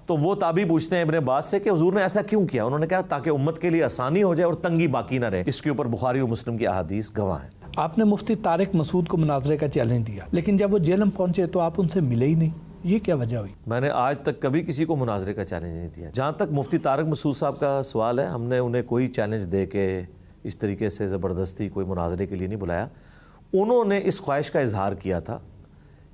B: تو وہ تابعی پوچھتے ہیں ابن عباس سے کہ حضور نے ایسا کیوں کیا؟ انہوں نے کہا تاکہ امت کے لیے آسانی ہو جائے اور تنگی باقی نہ رہے۔ اس کے اوپر بخاری اور مسلم کی احادیث گواہ ہیں۔
A: آپ نے مفتی طارق مسعود کو مناظرے کا چیلنج دیا، لیکن جب وہ جیلم پہنچے تو آپ ان سے ملے ہی نہیں، یہ کیا وجہ ہوئی؟
B: میں نے آج تک کبھی کسی کو مناظرے کا چیلنج نہیں دیا۔ جہاں تک مفتی طارق مسعود صاحب کا سوال ہے، ہم نے انہیں کوئی چیلنج دے کے اس طریقے سے زبردستی کوئی مناظرے کے لیے نہیں بلایا۔ انہوں نے اس خواہش کا اظہار کیا تھا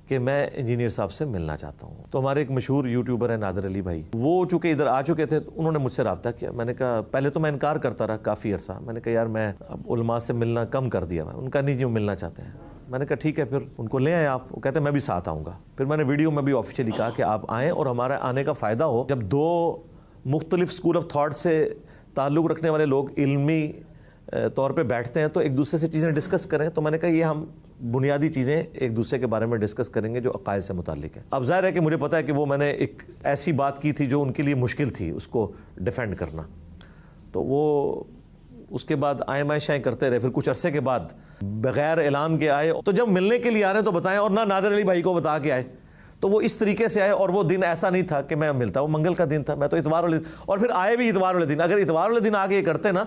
B: کہ میں انجینئر صاحب سے ملنا چاہتا ہوں۔ تو ہمارے ایک مشہور یوٹیوبر ہیں نادر علی بھائی، وہ چونکہ ادھر آ چکے تھے، انہوں نے مجھ سے رابطہ کیا۔ میں نے کہا، پہلے تو میں انکار کرتا رہا کافی عرصہ، میں نے کہا یار میں اب علماء سے ملنا کم کر دیا۔ ان کا نہیں، جو ملنا چاہتے ہیں۔ میں نے کہا ٹھیک ہے، پھر ان کو لے آئے آپ۔ وہ کہتے ہیں میں بھی ساتھ آؤں گا۔ پھر میں نے ویڈیو میں بھی آفیشیلی کہا کہ آپ آئیں اور ہمارے آنے کا فائدہ ہو۔ جب دو مختلف اسکول آف تھاٹ سے تعلق رکھنے والے لوگ علمی طور پہ بیٹھتے ہیں تو ایک دوسرے سے چیزیں ڈسکس کریں۔ تو میں نے کہا یہ ہم بنیادی چیزیں ایک دوسرے کے بارے میں ڈسکس کریں گے جو عقائد سے متعلق ہیں۔ اب ظاہر ہے کہ مجھے پتا ہے کہ وہ میں نے ایک ایسی بات کی تھی جو ان کے لیے مشکل تھی اس کو ڈیفینڈ کرنا، تو وہ اس کے بعد آئیں مائیں شائیں کرتے رہے۔ پھر کچھ عرصے کے بعد بغیر اعلان کے آئے، تو جب ملنے کے لیے آ رہے ہیں تو بتائیں، اور نہ نادر علی بھائی کو بتا کے آئے۔ تو وہ اس طریقے سے آئے، اور وہ دن ایسا نہیں تھا کہ میں ملتا، وہ منگل کا دن تھا، میں تو اتوار والے دن، اور پھر آئے بھی اتوار والے دن۔ اگر اتوار والے دن آگے یہ کرتے نا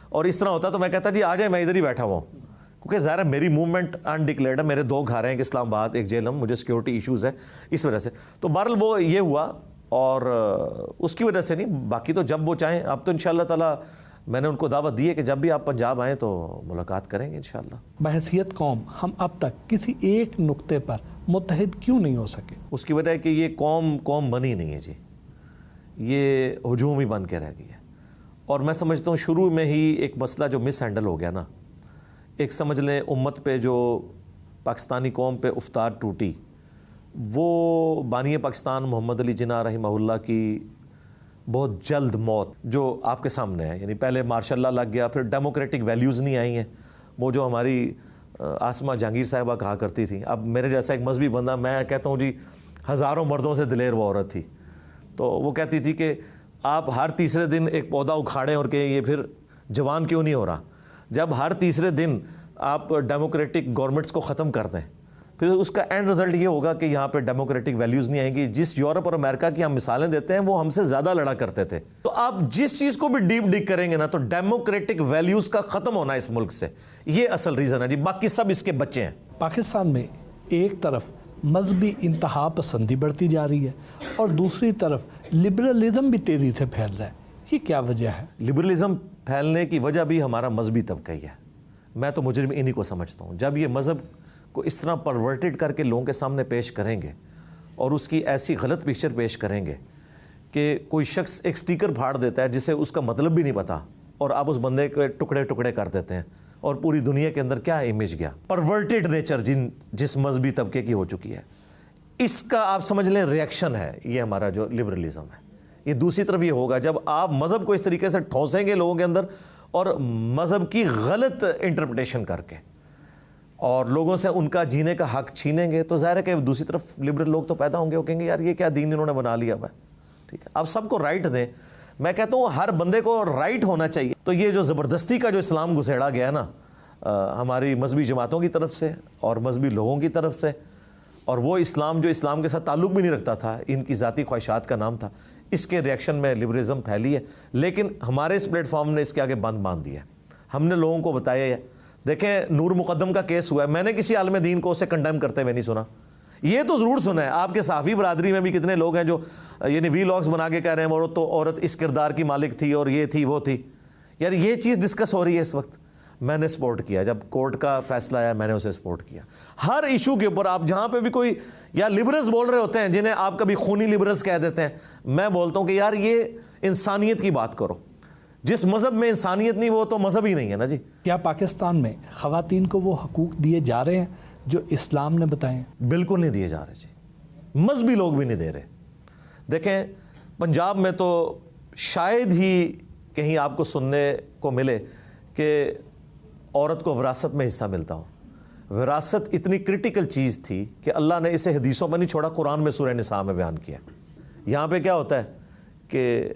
B: اور اس طرح ہوتا تو میں کہتا جی آ جائے، میں ادھر ہی بیٹھا ہوا ہوں، کیونکہ ظاہر ہے میری موومنٹ انڈکلیئرڈ ہے، میرے 2 گھر ہیں، ایک اسلام آباد ایک جیلم، مجھے سیکیورٹی ایشوز ہے اس وجہ سے۔ تو بہرحال وہ یہ ہوا، اور اس کی وجہ سے نہیں، باقی تو جب وہ چاہیں۔ اب تو انشاءاللہ تعالی میں نے ان کو دعوت دی ہے کہ جب بھی آپ پنجاب آئیں تو ملاقات کریں گے انشاءاللہ۔
A: بحیثیت قوم ہم اب تک کسی ایک نقطے پر متحد کیوں نہیں ہو سکے؟
B: اس کی وجہ ہے کہ یہ قوم بنی نہیں ہے جی، یہ ہجوم ہی بن کے رہ گئی ہے۔ اور میں سمجھتا ہوں شروع میں ہی ایک مسئلہ جو مس ہینڈل ہو گیا نا، ایک سمجھ لیں امت پہ جو پاکستانی قوم پہ افطار ٹوٹی، وہ بانی پاکستان محمد علی جناح رحمہ اللہ کی بہت جلد موت جو آپ کے سامنے ہے۔ یعنی پہلے مارشاء اللہ لگ گیا، پھر ڈیموکریٹک ویلیوز نہیں آئی ہیں، وہ جو ہماری آسمہ جہانگیر صاحبہ کہا کرتی تھی۔ اب میرے جیسا ایک مذہبی بندہ، میں کہتا ہوں جی ہزاروں مردوں سے دلیر وہ عورت تھی، تو وہ کہتی تھی کہ آپ ہر تیسرے دن ایک پودا اکھاڑیں اور کہ یہ پھر جوان کیوں نہیں ہو رہا۔ جب ہر تیسرے دن آپ ڈیموکریٹک گورنمنٹس کو ختم کر دیں، پھر اس کا اینڈ رزلٹ یہ ہوگا کہ یہاں پہ ڈیموکریٹک ویلیوز نہیں آئیں گی۔ جس یورپ اور امریکہ کی ہم مثالیں دیتے ہیں وہ ہم سے زیادہ لڑا کرتے تھے۔ تو آپ جس چیز کو بھی ڈیپ ڈگ کریں گے نا، تو ڈیموکریٹک ویلیوز کا ختم ہونا اس ملک سے، یہ اصل ریزن ہے جی، باقی سب اس کے بچے ہیں۔
A: پاکستان میں ایک طرف مذہبی انتہا پسندی بڑھتی جا رہی ہے اور دوسری طرف لبرلزم بھی تیزی سے پھیل رہا ہے، یہ کیا وجہ ہے؟
B: لبرلزم پھیلنے کی وجہ بھی ہمارا مذہبی طبقہ ہی ہے۔ میں تو مجرم انہی کو سمجھتا ہوں۔ جب یہ مذہب کو اس طرح پرورٹڈ کر کے لوگوں کے سامنے پیش کریں گے اور اس کی ایسی غلط پکچر پیش کریں گے کہ کوئی شخص ایک سٹیکر پھاڑ دیتا ہے جسے اس کا مطلب بھی نہیں پتا، اور آپ اس بندے کے ٹکڑے ٹکڑے کر دیتے ہیں، اور پوری دنیا کے اندر کیا امیج گیا، پرورٹڈ نیچر جس مذہبی طبقے کی ہو چکی ہے، اس کا آپ سمجھ لیں ریئیکشن ہے یہ ہمارا جو لبرلزم ہے۔ یہ دوسری طرف یہ ہوگا جب آپ مذہب کو اس طریقے سے ٹھونسیں گے لوگوں کے اندر، اور مذہب کی غلط انٹرپریٹیشن کر کے، اور لوگوں سے ان کا جینے کا حق چھینیں گے، تو ظاہر ہے کہ دوسری طرف لبرل لوگ تو پیدا ہوں گے، وہ کہیں گے یار یہ کیا دین انہوں نے بنا لیا ہوا ہے۔ ٹھیک ہے، آپ سب کو رائٹ دیں، میں کہتا ہوں ہر بندے کو رائٹ ہونا چاہیے۔ تو یہ جو زبردستی کا جو اسلام گھسیڑا گیا نا ہماری مذہبی جماعتوں کی طرف سے اور مذہبی لوگوں کی طرف سے، اور وہ اسلام جو اسلام کے ساتھ تعلق بھی نہیں رکھتا تھا، ان کی ذاتی خواہشات کا نام تھا، اس کے ریئیکشن میں لبرلزم پھیلی ہے۔ لیکن ہمارے اس پلیٹ فارم نے اس کے آگے بند باندھ دیا ہے۔ ہم نے لوگوں کو بتایا ہے، دیکھیں نور مقدم کا کیس ہوا ہے، میں نے کسی عالم دین کو اسے کنڈیم کرتے ہوئے نہیں سنا۔ یہ تو ضرور سنا ہے، آپ کے صحافی برادری میں بھی کتنے لوگ ہیں جو یعنی وی لاگز بنا کے کہہ رہے ہیں وہ تو عورت اس کردار کی مالک تھی اور یہ تھی وہ تھی۔ یار یہ چیز ڈسکس ہو رہی ہے اس وقت، میں نے سپورٹ کیا، جب کورٹ کا فیصلہ آیا میں نے اسے سپورٹ کیا۔ ہر ایشو کے اوپر آپ جہاں پہ بھی کوئی یا لبرلز بول رہے ہوتے ہیں جنہیں آپ کبھی خونی لبرلز کہہ دیتے ہیں، میں بولتا ہوں کہ یار یہ انسانیت کی بات کرو۔ جس مذہب میں انسانیت نہیں وہ تو مذہب ہی نہیں ہے نا جی۔
A: کیا پاکستان میں خواتین کو وہ حقوق دیے جا رہے ہیں جو اسلام نے بتائے؟
B: بالکل نہیں دیے جا رہے جی، مذہبی لوگ بھی نہیں دے رہے۔ دیکھیں پنجاب میں تو شاید ہی کہیں آپ کو سننے کو ملے کہ عورت کو وراثت میں حصہ ملتا ہو. وراثت اتنی کرٹیکل چیز تھی کہ اللہ نے اسے حدیثوں میں نہیں چھوڑا, قرآن میں سورہ نساء میں بیان کیا. یہاں پہ کیا ہوتا ہے کہ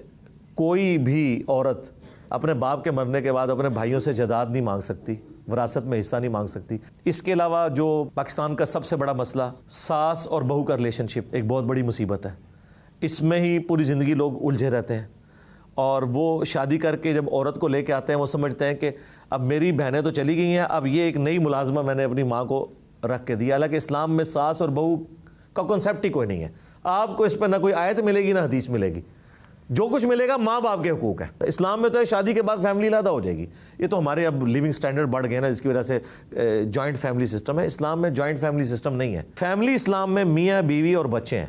B: کوئی بھی عورت اپنے باپ کے مرنے کے بعد اپنے بھائیوں سے جائیداد نہیں مانگ سکتی, وراثت میں حصہ نہیں مانگ سکتی. اس کے علاوہ جو پاکستان کا سب سے بڑا مسئلہ ساس اور بہو کا ریلیشن شپ ایک بہت بڑی مصیبت ہے. اس میں ہی پوری زندگی لوگ الجھے رہتے ہیں, اور وہ شادی کر کے جب عورت کو لے کے آتے ہیں وہ سمجھتے ہیں کہ اب میری بہنیں تو چلی گئی ہیں, اب یہ ایک نئی ملازمہ میں نے اپنی ماں کو رکھ کے دیا. حالانکہ اسلام میں ساس اور بہو کا کنسیپٹ ہی کوئی نہیں ہے. آپ کو اس پہ نہ کوئی آیت ملے گی نہ حدیث ملے گی. جو کچھ ملے گا ماں باپ کے حقوق ہے. اسلام میں تو ہے شادی کے بعد فیملی علیحدہ ہو جائے گی. یہ تو ہمارے اب لیونگ سٹینڈرڈ بڑھ گئے نا, جس کی وجہ سے جوائنٹ فیملی سسٹم ہے. اسلام میں جوائنٹ فیملی سسٹم نہیں ہے. فیملی اسلام میں میاں بیوی اور بچے ہیں.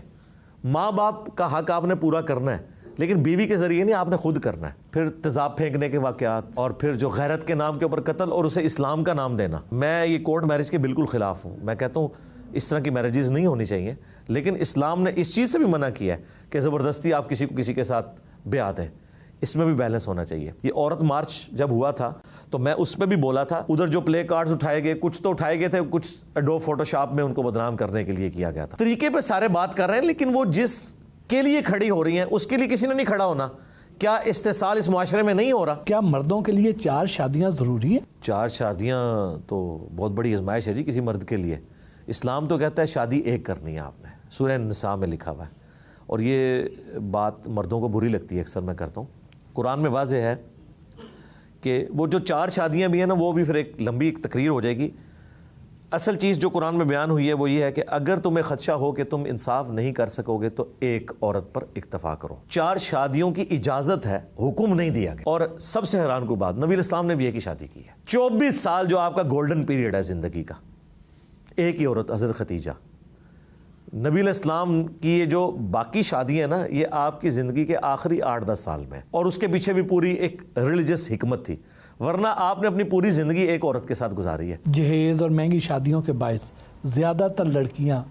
B: ماں باپ کا حق آپ نے پورا کرنا ہے, لیکن بیوی کے ذریعے نہیں, آپ نے خود کرنا ہے. پھر تیزاب پھینکنے کے واقعات, اور پھر جو غیرت کے نام کے اوپر قتل اور اسے اسلام کا نام دینا. میں یہ کورٹ میرج کے بالکل خلاف ہوں. میں کہتا ہوں اس طرح کی میرجز نہیں ہونی چاہیے, لیکن اسلام نے اس چیز سے بھی منع کیا ہے کہ زبردستی آپ کسی کو کسی کے ساتھ بیاہ دیں. اس میں بھی بیلنس ہونا چاہیے. یہ عورت مارچ جب ہوا تھا تو میں اس پہ بھی بولا تھا, ادھر جو پلے کارڈز اٹھائے گئے, کچھ تو اٹھائے گئے تھے, کچھ ایڈوب فوٹو شاپ میں ان کو بدنام کرنے کے لیے کیا گیا تھا. طریقے پہ سارے بات کر رہے ہیں, لیکن وہ جس کے لیے کھڑی ہو رہی ہیں اس کے لیے کسی نے نہیں کھڑا ہونا. کیا استحصال اس معاشرے میں نہیں ہو رہا؟
A: کیا مردوں کے لیے 4 شادیاں ضروری ہیں؟
B: 4 شادیاں تو بہت بڑی آزمائش ہے جی کسی مرد کے لیے. اسلام تو کہتا ہے شادی ایک کرنی ہے آپ نے, سورہ نساء میں لکھا ہوا ہے. اور یہ بات مردوں کو بری لگتی ہے, اکثر میں کرتا ہوں. قرآن میں واضح ہے کہ وہ جو 4 شادیاں بھی ہیں نا, وہ بھی پھر ایک لمبی ایک تقریر ہو جائے گی. اصل چیز جو قرآن میں بیان ہوئی ہے وہ یہ ہے کہ اگر تمہیں خدشہ ہو کہ تم انصاف نہیں کر سکو گے تو ایک عورت پر اکتفا کرو. 4 شادیوں کی اجازت ہے, حکم نہیں دیا گیا. اور سب سے حیران کو بات, نبی اسلام نے بھی ایک ہی شادی کی ہے. 24 سال جو آپ کا گولڈن پیریڈ ہے زندگی کا, ایک ہی عورت حضرت ختیجہ. نبی علیہ السلام کی یہ جو باقی شادی ہے نا, یہ آپ کی زندگی کے آخری 8-10 سال میں, اور اس کے پیچھے بھی پوری ایک ریلیجس حکمت تھی, ورنہ آپ نے اپنی پوری زندگی ایک عورت کے ساتھ گزاری ہے.
A: جہیز اور مہنگی شادیوں کے باعث زیادہ تر لڑکیاں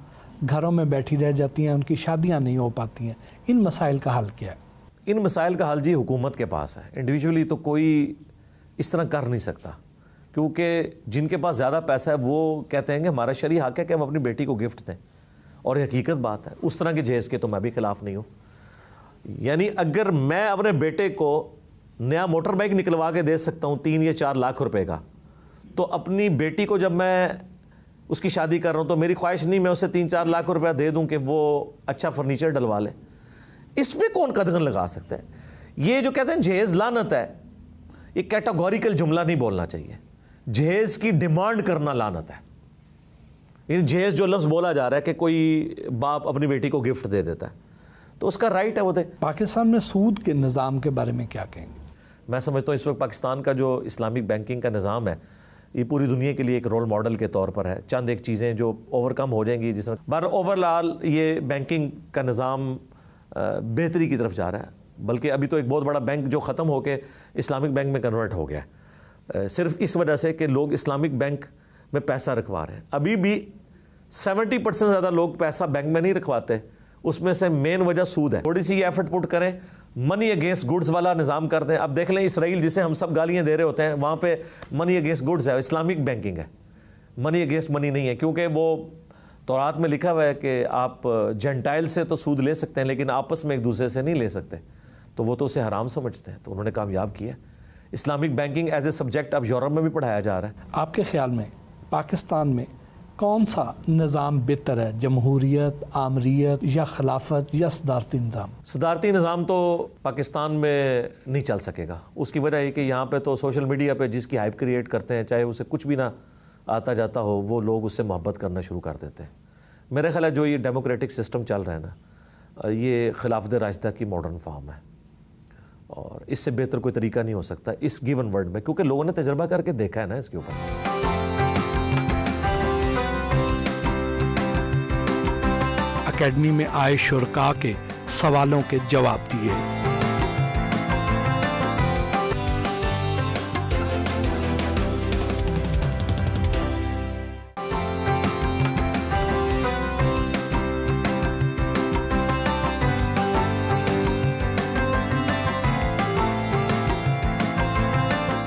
A: گھروں میں بیٹھی رہ جاتی ہیں, ان کی شادیاں نہیں ہو پاتی ہیں. ان مسائل کا حل کیا ہے؟
B: ان مسائل کا حل جی حکومت کے پاس ہے. انڈیویجولی تو کوئی اس طرح کر نہیں سکتا, کیونکہ جن کے پاس زیادہ پیسہ ہے وہ کہتے ہیں کہ ہمارا شرعی حق ہے کہ ہم اپنی بیٹی کو گفٹ دیں, اور یہ حقیقت بات ہے. اس طرح کے جہیز کے تو میں بھی خلاف نہیں ہوں. یعنی اگر میں اپنے بیٹے کو نیا موٹر بائک نکلوا کے دے سکتا ہوں 3 یا 4 لاکھ روپے کا, تو اپنی بیٹی کو جب میں اس کی شادی کر رہا ہوں تو میری خواہش نہیں میں اسے 3-4 لاکھ روپے دے دوں کہ وہ اچھا فرنیچر ڈلوا لے. اس پہ کون قدغن لگا سکتا ہے؟ یہ جو کہتے ہیں جہیز لعنت ہے, یہ کیٹاگوریکل جملہ نہیں بولنا چاہیے. جہیز کی ڈیمانڈ کرنا لعنت ہے. یہ جہیز جو لفظ بولا جا رہا ہے کہ کوئی باپ اپنی بیٹی کو گفٹ دے دیتا ہے, تو اس کا رائٹ ہے وہ دے.
A: پاکستان میں سود کے نظام کے بارے میں کیا کہیں گے؟
B: میں سمجھتا ہوں اس وقت پاکستان کا جو اسلامک بینکنگ کا نظام ہے, یہ پوری دنیا کے لیے ایک رول ماڈل کے طور پر ہے. چند ایک چیزیں جو اوور کم ہو جائیں گی, جس طرح اوور آل یہ بینکنگ کا نظام بہتری کی طرف جا رہا ہے. بلکہ ابھی تو ایک بہت بڑا بینک جو ختم ہو کے اسلامک بینک میں کنورٹ ہو گیا ہے, صرف اس وجہ سے کہ لوگ اسلامک بینک میں پیسہ رکھوا رہے ہیں. ابھی بھی 70% زیادہ لوگ پیسہ بینک میں نہیں رکھواتے. اس میں سے مین وجہ سود ہے. تھوڑی سی یہ ایفرٹ پٹ کریں, منی اگینسٹ گڈز والا نظام کر دیں. اب دیکھ لیں اسرائیل جسے ہم سب گالیاں دے رہے ہوتے ہیں, وہاں پہ منی اگینسٹ گڈز ہے, اسلامک بینکنگ ہے, منی اگینسٹ منی نہیں ہے. کیونکہ وہ تورات میں لکھا ہوا ہے کہ آپ جنٹائل سے تو سود لے سکتے ہیں لیکن آپس میں ایک دوسرے سے نہیں لے سکتے, تو وہ تو اسے حرام سمجھتے ہیں, تو انہوں نے کامیاب کیا. Islamic banking as a subject اب یورپ میں بھی پڑھایا جا رہا ہے.
A: آپ کے خیال میں پاکستان میں کون سا نظام بہتر ہے, جمہوریت, آمریت یا خلافت یا صدارتی نظام؟
B: صدارتی نظام تو پاکستان میں نہیں چل سکے گا. اس کی وجہ ہے کہ یہاں پہ تو سوشل میڈیا پہ جس کی ہائپ کریٹ کرتے ہیں, چاہے اسے کچھ بھی نہ آتا جاتا ہو, وہ لوگ اس سے محبت کرنا شروع کر دیتے ہیں. میرے خیال ہے جو یہ ڈیموکریٹک سسٹم چل رہا ہے نا, یہ خلافت راشدہ کی ماڈرن فارم ہے, اور اس سے بہتر کوئی طریقہ نہیں ہو سکتا اس گیون ورلڈ میں, کیونکہ لوگوں نے تجربہ کر کے دیکھا ہے نا اس کے اوپر.
A: اکیڈمی میں آئے شرکاء کے سوالوں کے جواب دیے.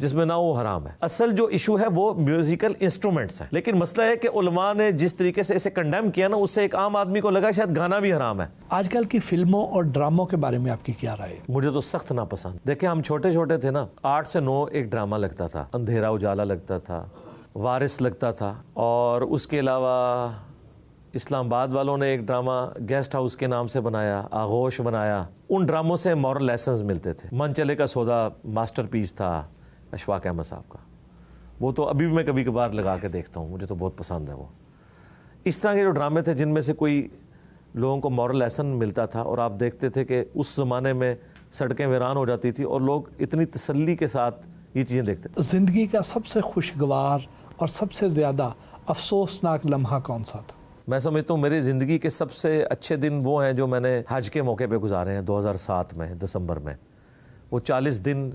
B: جس میں نہ وہ حرام ہے. اصل جو ایشو ہے وہ میوزیکل انسٹرومنٹس ہیں. لیکن مسئلہ ہے کہ علماء نے جس طریقے سے اسے کنڈیم کیا نا, اس سے ایک عام آدمی کو لگا شاید گانا بھی حرام ہے.
A: آج کل کی فلموں اور ڈراموں کے بارے میں آپ کی کیا رائے ہے؟
B: مجھے تو سخت ناپسند. دیکھیں ہم چھوٹے چھوٹے تھے نا, 8 سے 9 ایک ڈرامہ لگتا تھا, اندھیرا اجالا لگتا تھا, وارث لگتا تھا, اور اس کے علاوہ اسلام آباد والوں نے ایک ڈرامہ گیسٹ ہاؤس کے نام سے بنایا, آغوش بنایا. ان ڈراموں سے مورل لیسنز ملتے تھے. من چلے کا سودا ماسٹر پیس تھا اشفاق احمد صاحب کا, وہ تو ابھی بھی میں کبھی کبھار لگا کے دیکھتا ہوں, مجھے تو بہت پسند ہے وہ. اس طرح کے جو ڈرامے تھے جن میں سے کوئی لوگوں کو مورل لیسن ملتا تھا, اور آپ دیکھتے تھے کہ اس زمانے میں سڑکیں ویران ہو جاتی تھی اور لوگ اتنی تسلی کے ساتھ یہ چیزیں دیکھتے تھے.
A: زندگی کا سب سے خوشگوار اور سب سے زیادہ افسوسناک لمحہ کون سا تھا؟
B: میں سمجھتا ہوں میری زندگی کے سب سے اچھے دن وہ ہیں جو میں نے حج کے موقع پہ گزارے ہیں 2007 میں دسمبر میں. وہ 40 دن,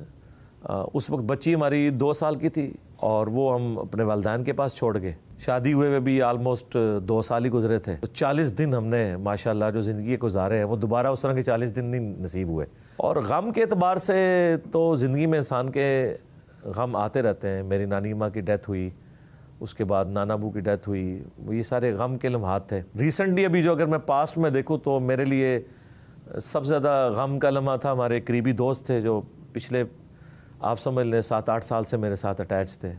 B: اس وقت بچی ہماری 2 سال کی تھی, اور وہ ہم اپنے والدین کے پاس چھوڑ گئے. شادی ہوئے ہوئے بھی آلموسٹ 2 سال ہی گزرے تھے. 40 دن ہم نے ماشاءاللہ جو زندگی گزارے ہیں وہ دوبارہ اس طرح کے 40 دن نہیں نصیب ہوئے. اور غم کے اعتبار سے تو زندگی میں انسان کے غم آتے رہتے ہیں. میری نانی ماں کی ڈیتھ ہوئی, اس کے بعد نانا ابو کی ڈیتھ ہوئی, یہ سارے غم کے لمحات تھے. ریسنٹلی ابھی جو اگر میں پاسٹ میں دیکھوں تو میرے لیے سب سے زیادہ غم کا لمحہ تھا, ہمارے قریبی دوست تھے جو پچھلے آپ سمجھ لیں 7-8 سال سے میرے ساتھ اٹیچ تھے,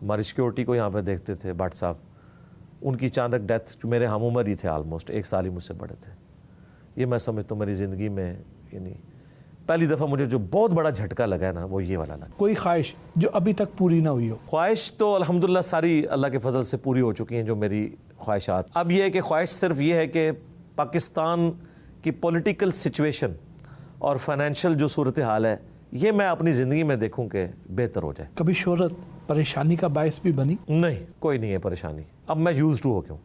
B: ہماری سیکیورٹی کو یہاں پہ دیکھتے تھے, بٹ صاحب. ان کی اچانک ڈیتھ, جو میرے ہم عمر ہی تھے, آلموسٹ 1 سال ہی مجھ سے بڑے تھے. یہ میں سمجھتا ہوں میری زندگی میں یعنی پہلی دفعہ مجھے جو بہت بڑا جھٹکا لگا ہے نا وہ یہ والا لگا.
A: کوئی خواہش جو ابھی تک پوری نہ ہوئی ہو؟
B: خواہش تو الحمدللہ ساری اللہ کے فضل سے پوری ہو چکی ہیں جو میری خواہشات. اب یہ ہے کہ خواہش صرف یہ ہے کہ پاکستان کی پولیٹیکل سچویشن اور فائنینشیل جو صورتحال ہے یہ میں اپنی زندگی میں دیکھوں کہ بہتر ہو جائے.
A: کبھی شہرت پریشانی کا باعث بھی بنی؟
B: نہیں, کوئی نہیں ہے پریشانی. اب میں یوزڈ ہو گیا ہوں.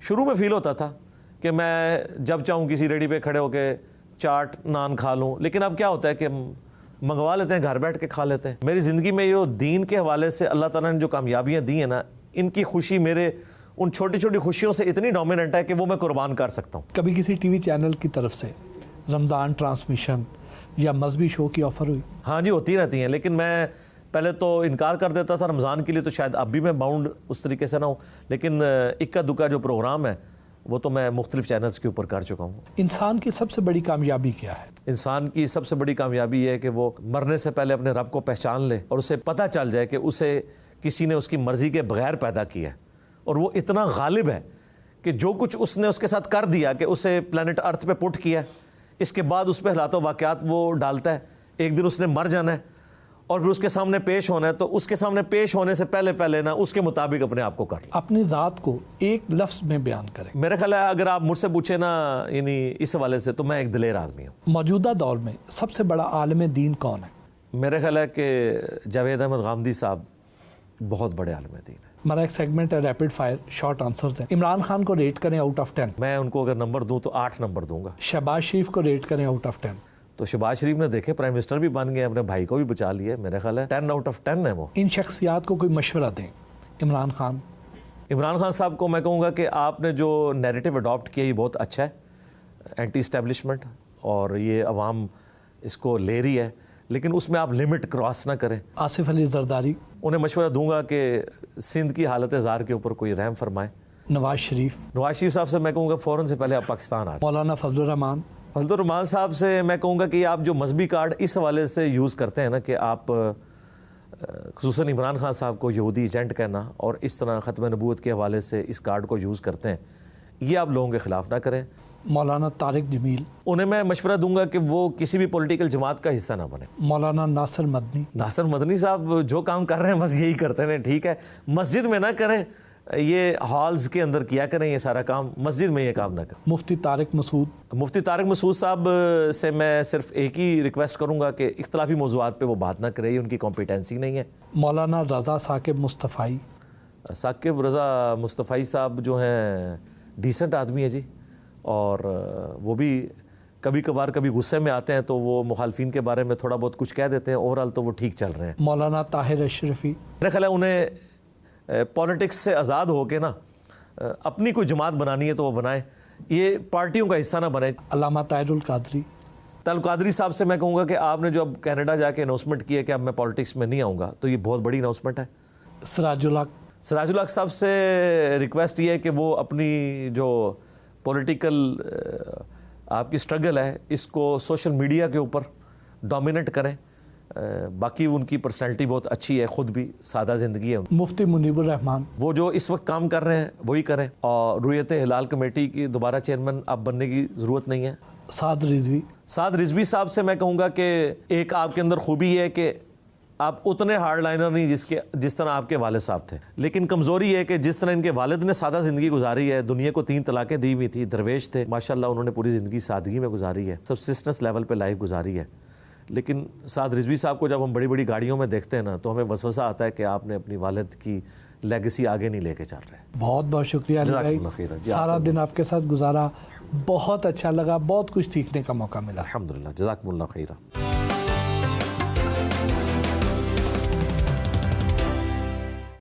B: شروع میں فیل ہوتا تھا کہ میں جب چاہوں کسی ریڈی پہ کھڑے ہو کے چاٹ نان کھا لوں, لیکن اب کیا ہوتا ہے کہ منگوا لیتے ہیں, گھر بیٹھ کے کھا لیتے ہیں. میری زندگی میں یہ دین کے حوالے سے اللہ تعالیٰ نے جو کامیابیاں دی ہیں نا, ان کی خوشی میرے ان چھوٹی چھوٹی خوشیوں سے اتنی ڈومیننٹ ہے کہ وہ میں قربان کر سکتا ہوں.
A: کبھی کسی ٹی وی چینل کی طرف سے رمضان ٹرانسمیشن یا مذہبی شو کی آفر ہوئی؟
B: ہاں جی, ہوتی رہتی ہیں, لیکن میں پہلے تو انکار کر دیتا تھا رمضان کے لیے, تو شاید اب بھی میں باؤنڈ اس طریقے سے نہ ہوں, لیکن اکا دکا جو پروگرام ہے وہ تو میں مختلف چینلز کے اوپر کر چکا ہوں.
A: انسان کی سب سے بڑی کامیابی کیا ہے؟
B: انسان کی سب سے بڑی کامیابی یہ ہے کہ وہ مرنے سے پہلے اپنے رب کو پہچان لے, اور اسے پتہ چل جائے کہ اسے کسی نے اس کی مرضی کے بغیر پیدا کیا ہے, اور وہ اتنا غالب ہے کہ جو کچھ اس نے اس کے ساتھ کر دیا, کہ اسے پلانٹ ارتھ پہ پٹ کیا, اس کے بعد اس پہ حالات و واقعات وہ ڈالتا ہے. ایک دن اس نے مر جانا ہے اور پھر اس کے سامنے پیش ہونا ہے, تو اس کے سامنے پیش ہونے سے پہلے نا اس کے مطابق اپنے آپ کو کر لیں.
A: اپنی ذات کو ایک لفظ میں بیان کریں.
B: میرا خیال ہے اگر آپ مجھ سے پوچھیں نا یعنی اس حوالے سے, تو میں ایک دلیر آدمی ہوں.
A: موجودہ دور میں سب سے بڑا عالم دین کون ہے؟
B: میرا خیال ہے کہ جاوید احمد غامدی صاحب بہت بڑے عالم دین ہیں.
A: ہمارا ایک سیگمنٹ ہے ریپڈ فائر شارٹ آنسرز ہیں. عمران خان کو ریٹ کریں آؤٹ آف 10.
B: میں ان کو اگر نمبر دوں تو 8 نمبر دوں گا.
A: شہباز شریف کو ریٹ کریں آؤٹ آف 10.
B: تو شہباز شریف نے دیکھے پرائم منسٹر بھی بن گئے, اپنے بھائی کو بھی بچا لیا, میرا خیال ہے 10 آؤٹ آف 10 ہے وہ.
A: ان شخصیات کو کوئی مشورہ دیں. عمران خان
B: صاحب کو میں کہوں گا کہ آپ نے جو نیریٹو اڈاپٹ کیا یہ بہت اچھا ہے, اینٹی اسٹیبلشمنٹ, اور یہ عوام اس کو لے رہی ہے, لیکن اس میں آپ لمٹ کراس نہ کریں.
A: آصف علی زرداری,
B: انہیں مشورہ دوں گا کہ سندھ کی حالت زار کے اوپر کوئی رحم فرمائے.
A: نواز شریف
B: صاحب سے میں کہوں گا فوراً سے پہلے آپ پاکستان آ جائیں.
A: مولانا فضل الرحمان
B: صاحب سے میں کہوں گا کہ آپ جو مذہبی کارڈ اس حوالے سے یوز کرتے ہیں نا, کہ آپ خصوصاً عمران خان صاحب کو یہودی ایجنٹ کہنا اور اس طرح ختم نبوت کے حوالے سے اس کارڈ کو یوز کرتے ہیں, یہ آپ لوگوں کے خلاف نہ کریں.
A: مولانا طارق جمیل,
B: انہیں میں مشورہ دوں گا کہ وہ کسی بھی پولیٹیکل جماعت کا حصہ نہ بنے.
A: مولانا ناصر مدنی
B: صاحب جو کام کر رہے ہیں بس یہی کرتے ہیں, ٹھیک ہے, مسجد میں نہ کریں, یہ ہالز کے اندر کیا کریں یہ سارا کام, مسجد میں یہ کام نہ کریں.
A: مفتی طارق مسعود
B: صاحب سے میں صرف ایک ہی ریکویسٹ کروں گا کہ اختلافی موضوعات پہ وہ بات نہ کرے, یہ ان کی کمپیٹنسی نہیں ہے.
A: مولانا رضا
B: ثاقب رضا مصطفی صاحب جو ہیں ڈیسنٹ آدمی ہے جی, اور وہ بھی کبھی کبھار کبھی غصے میں آتے ہیں تو وہ مخالفین کے بارے میں تھوڑا بہت کچھ کہہ دیتے ہیں, اوورآل تو وہ ٹھیک چل رہے ہیں.
A: مولانا طاہر اشرفی,
B: میرا خیال ہے انہیں پولیٹکس سے آزاد ہو کے نا اپنی کوئی جماعت بنانی ہے تو وہ بنائیں, یہ پارٹیوں کا حصہ نہ بنے.
A: علامہ طاہر القادری,
B: طلب قادری صاحب سے میں کہوں گا کہ آپ نے جو اب کینیڈا جا کے اناؤنسمنٹ کی ہے کہ اب میں پالیٹکس میں نہیں آؤں گا، تو یہ بہت بڑی اناؤنسمنٹ ہے۔
A: سراج الحق
B: صاحب سے ریکویسٹ یہ ہے کہ وہ اپنی جو پولیٹیکل آپ کی سٹرگل ہے اس کو سوشل میڈیا کے اوپر ڈومینیٹ کریں۔ باقی ان کی پرسنالٹی بہت اچھی ہے، خود بھی سادہ زندگی ہے۔
A: مفتی منیب الرحمان،
B: وہ جو اس وقت کام کر رہے ہیں وہی کریں، اور رویت ہلال کمیٹی کی دوبارہ چیئرمین اب بننے کی ضرورت نہیں ہے۔
A: سعد رضوی
B: صاحب سے میں کہوں گا کہ ایک آپ کے اندر خوبی ہے کہ آپ اتنے ہارڈ لائنر نہیں جس طرح آپ کے والد صاحب تھے، لیکن کمزوری ہے کہ جس طرح ان کے والد نے سادہ زندگی گزاری ہے، دنیا کو 3 طلاقیں دی ہوئی تھی، درویش تھے، ماشاءاللہ انہوں نے پوری زندگی سادگی میں گزاری ہے، سبسسٹنس لیول پہ لائف گزاری ہے۔ لیکن سعد رضوی صاحب کو جب ہم بڑی بڑی گاڑیوں میں دیکھتے ہیں نا تو ہمیں وسوسہ آتا ہے کہ آپ نے اپنی والد کی لیگیسی آگے نہیں لے کے چل رہے۔
A: بہت بہت شکریہ علی بھائی، سارا دن آپ کے ساتھ گزارا، بہت اچھا لگا، بہت کچھ سیکھنے کا موقع ملا۔
B: الحمدللہ، جزاکم اللہ خیرہ۔